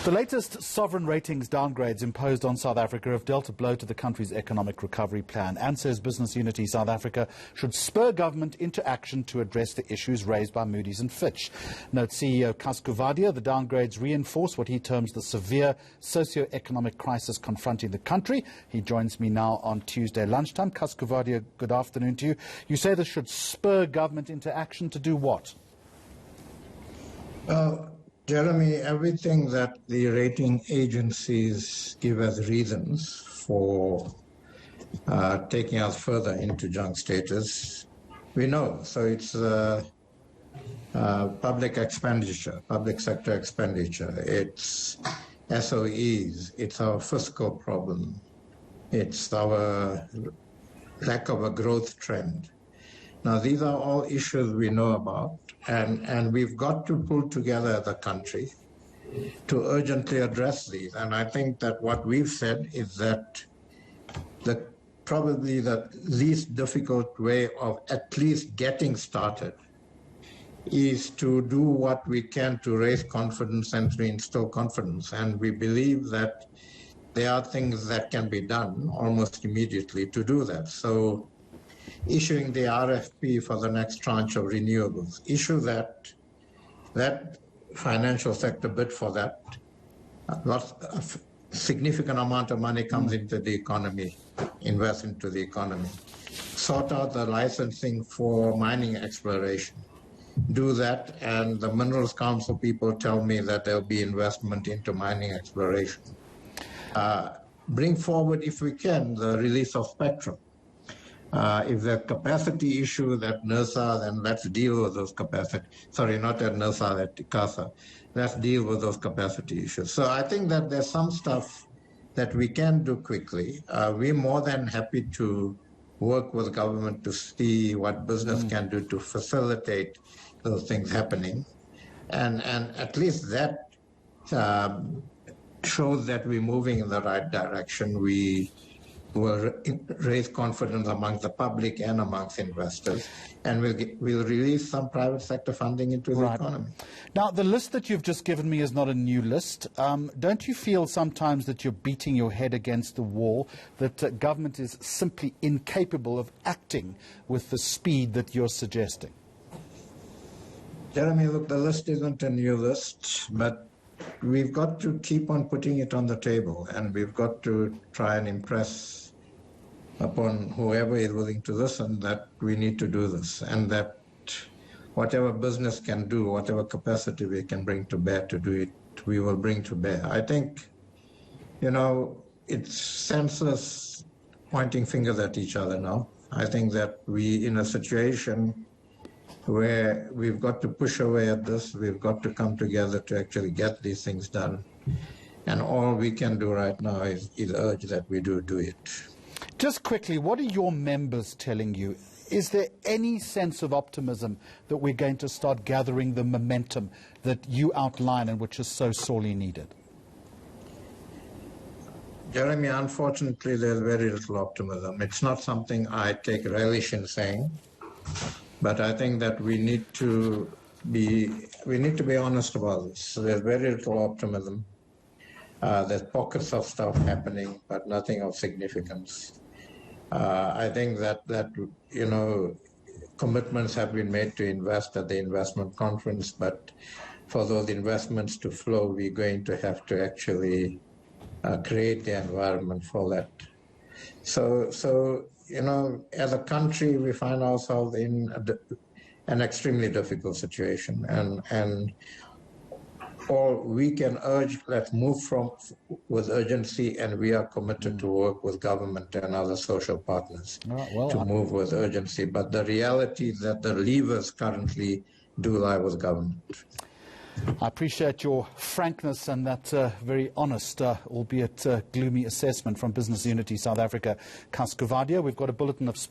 The latest sovereign ratings downgrades imposed on South Africa have dealt a blow to the country's economic recovery plan. And says Business Unity South Africa should spur government into action to address the issues raised by Moody's and Fitch. Note CEO Kaskuvadia, the downgrades reinforce what he terms the severe socio-economic crisis confronting the country. He joins me now on Tuesday lunchtime. Kaskuvadia, good afternoon to you. You say this should spur government into action to do what? Jeremy, everything that the rating agencies give as reasons for taking us further into junk status, we know. So it's public expenditure, public sector expenditure, it's SOEs, it's our fiscal problem, it's our lack of a growth trend. Now, these are all issues we know about, and we've got to pull together as a country to urgently address these. And I think that what we've said is that probably the least difficult way of at least getting started is to do what we can to raise confidence and to instill confidence. And we believe that there are things that can be done almost immediately to do that. So issuing the RFP for the next tranche of renewables, issue that financial sector bid for that. A significant amount of money comes into the economy, invest into the economy. Sort out the licensing for mining exploration. Do that, and the Minerals Council people tell me that there'll be investment into mining exploration. Bring forward, if we can, the release of spectrum. If the capacity issue at NERSA, then let's deal with those capacity. Sorry, not at NERSA, at ICASA. Let's deal with those capacity issues. So I think that there's some stuff that we can do quickly. We're more than happy to work with government to see what business can do to facilitate those things happening. And at least that shows that we're moving in the right direction. We will raise confidence amongst the public and amongst investors, and we'll release some private sector funding into the economy. Now, the list that you've just given me is not a new list. Don't you feel sometimes that you're beating your head against the wall, that government is simply incapable of acting with the speed that you're suggesting? Jeremy, look, the list isn't a new list, but we've got to keep on putting it on the table, and we've got to try and impress upon whoever is willing to listen that we need to do this, and that whatever business can do, whatever capacity we can bring to bear to do it, we will bring to bear. I think, it's senseless pointing fingers at each other now. I think that we, in a situation where we've got to push away at this, we've got to come together to actually get these things done. And all we can do right now is urge that we do it. Just quickly, what are your members telling you? Is there any sense of optimism that we're going to start gathering the momentum that you outline and which is so sorely needed? Jeremy, unfortunately, there's very little optimism. It's not something I take relish in saying, but I think that we need to be honest about this. So there's very little optimism. There's pockets of stuff happening, but nothing of significance. I think that commitments have been made to invest at the investment conference, but for those investments to flow, we're going to have to actually create the environment for that. So as a country, we find ourselves in an extremely difficult situation, and all we can urge, let's move with urgency, and we are committed to work with government and other social partners to move with urgency. But the reality is that the levers currently do lie with government. I appreciate your frankness and that very honest, albeit gloomy assessment from Business Unity South Africa. Kaskuvadia, we've got a bulletin of sport.